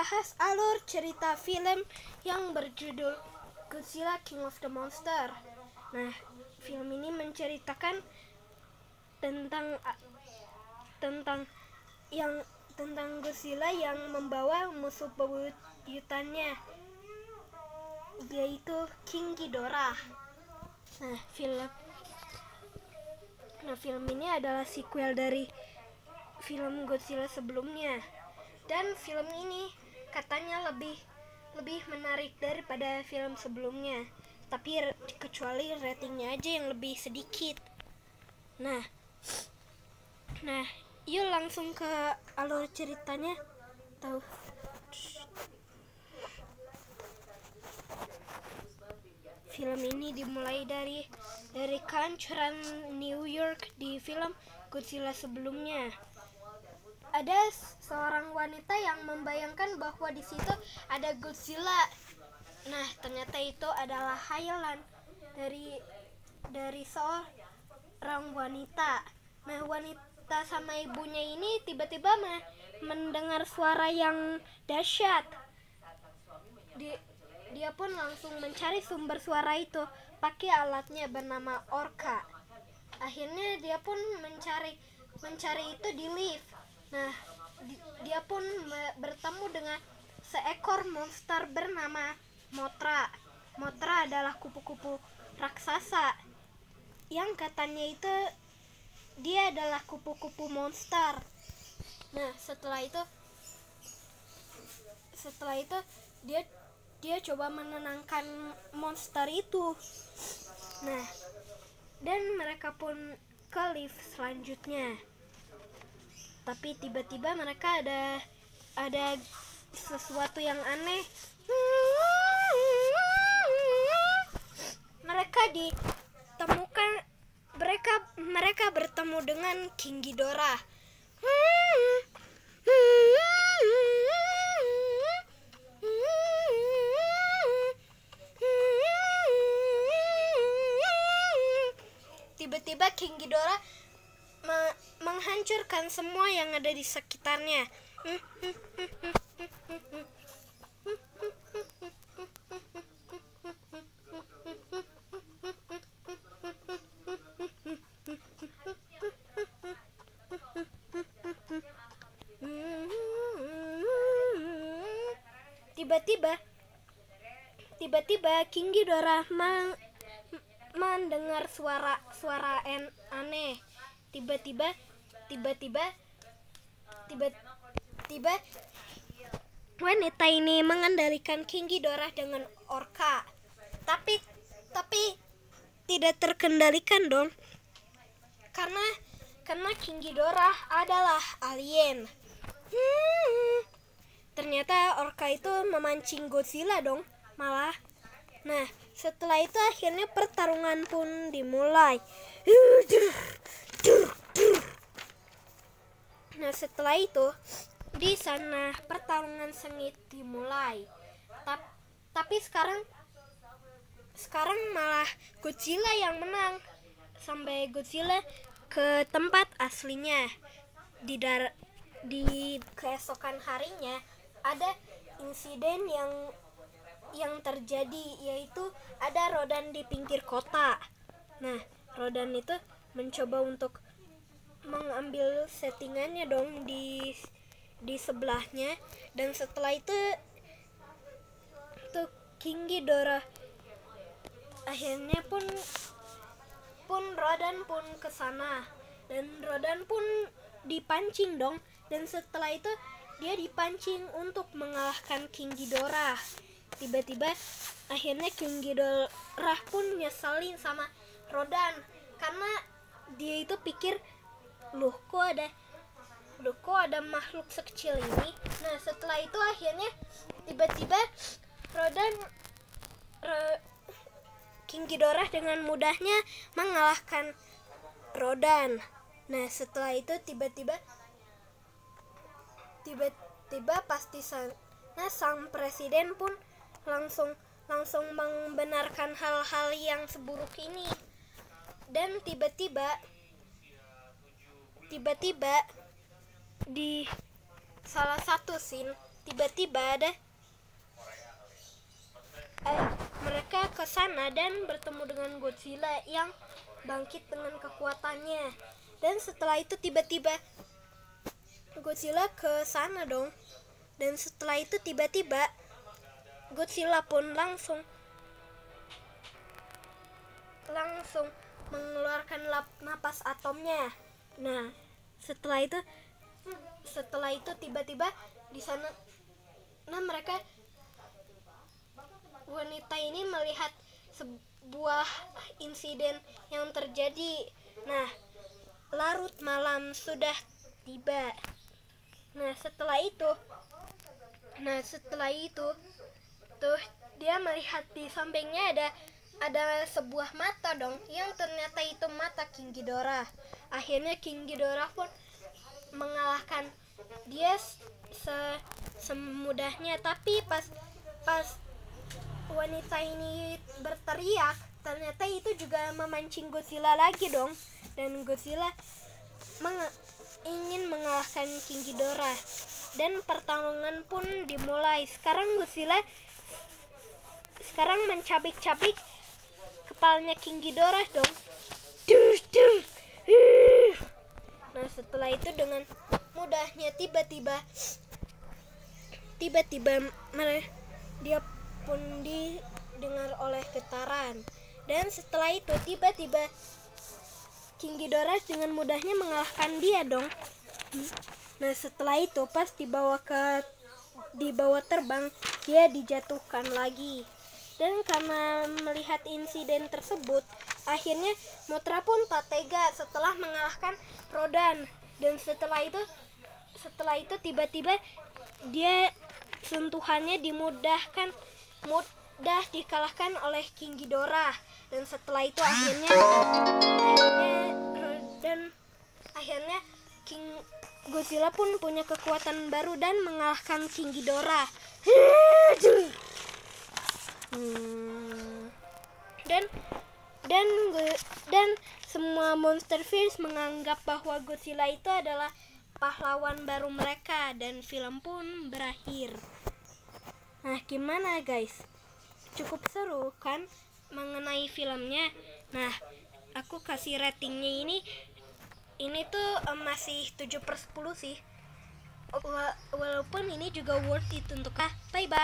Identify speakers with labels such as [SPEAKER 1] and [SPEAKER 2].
[SPEAKER 1] bahas alur cerita film yang berjudul Godzilla King of the Monster. Nah, film ini menceritakan tentang Godzilla yang membawa musuh bebuyutannya, yaitu King Ghidorah. Nah, film ini adalah sequel dari film Godzilla sebelumnya. Dan film ini katanya lebih menarik daripada film sebelumnya, tapi kecuali ratingnya aja yang lebih sedikit. Nah, yuk langsung ke alur ceritanya. Film ini dimulai dari kehancuran New York di film Godzilla sebelumnya. Ada seorang wanita yang membayangkan bahwa di situ ada Godzilla. Nah, ternyata itu adalah khayalan dari seorang wanita. Nah, wanita sama ibunya ini tiba-tiba mendengar suara yang dahsyat. Dia pun langsung mencari sumber suara itu pakai alatnya bernama Orca. Akhirnya dia pun mencari itu di lift. Nah, dia pun bertemu dengan seekor monster bernama Mothra. Mothra adalah kupu-kupu raksasa yang katanya itu dia adalah kupu-kupu monster. Nah, setelah itu dia coba menenangkan monster itu. Nah, dan mereka pun ke lift selanjutnya. Tapi tiba-tiba mereka ada sesuatu yang aneh. Mereka bertemu dengan King Ghidorah. Tiba-tiba King Ghidorah menghancurkan semua yang ada di sekitarnya. Tiba-tiba King Ghidorah mendengar suara aneh. Tiba-tiba wanita ini mengendalikan King Ghidorah dengan Orca. Tapi tidak terkendalikan dong. Karena King Ghidorah adalah alien. Ternyata Orca itu memancing Godzilla dong, malah. Nah, setelah itu akhirnya pertarungan pun dimulai. Nah, setelah itu di sana pertarungan sengit dimulai. Tapi sekarang malah Godzilla yang menang. Sampai Godzilla ke tempat aslinya. Di keesokan harinya ada insiden yang terjadi, yaitu ada Rodan di pinggir kota. Nah, Rodan itu mencoba untuk mengambil settingannya dong di sebelahnya, dan setelah itu King Ghidorah akhirnya pun Rodan pun kesana, dan Rodan pun dipancing dong, dan setelah itu dia dipancing untuk mengalahkan King Ghidorah. Tiba-tiba akhirnya King Ghidorah pun nyeselin sama Rodan, karena dia itu pikir loh kok ada makhluk sekecil ini. Nah, setelah itu akhirnya tiba-tiba King Ghidorah dengan mudahnya mengalahkan Rodan. Nah, setelah itu tiba-tiba pasti sang presiden pun langsung membenarkan hal-hal yang seburuk ini. Dan tiba-tiba di salah satu scene tiba-tiba mereka ke sana dan bertemu dengan Godzilla yang bangkit dengan kekuatannya. Dan setelah itu tiba-tiba Godzilla ke sana dong. Dan setelah itu tiba-tiba Godzilla pun langsung mengeluarkan napas atomnya. Nah, setelah itu tiba-tiba di sana wanita ini melihat sebuah insiden yang terjadi. Nah, larut malam sudah tiba. Nah, setelah itu tuh dia melihat di sampingnya ada sebuah mata dong, yang ternyata itu mata King Ghidorah. Akhirnya King Ghidorah pun mengalahkan dia semudahnya. Tapi pas wanita ini berteriak, ternyata itu juga memancing Godzilla lagi dong. Dan Godzilla ingin mengalahkan King Ghidorah. Dan pertarungan pun dimulai. Sekarang Godzilla mencabik-cabik kepalanya King Ghidorah dong. Nah, setelah itu dengan mudahnya tiba-tiba dia pun didengar oleh getaran. Dan setelah itu tiba-tiba King Ghidorah dengan mudahnya mengalahkan dia dong. Nah, setelah itu pas dibawa terbang, dia dijatuhkan lagi. Dan karena melihat insiden tersebut, akhirnya Mothra pun tak tega setelah mengalahkan Rodan. Dan setelah itu tiba-tiba dia sentuhannya mudah dikalahkan oleh King Ghidorah. Dan setelah itu akhirnya King Godzilla pun punya kekuatan baru dan mengalahkan King Ghidorah. Dan semua Monsterverse menganggap bahwa Godzilla itu adalah pahlawan baru mereka, dan film pun berakhir. Nah, gimana guys? Cukup seru kan mengenai filmnya? Nah, aku kasih ratingnya ini tuh masih 7/10 sih. Walaupun ini juga worth it untuk bye bye.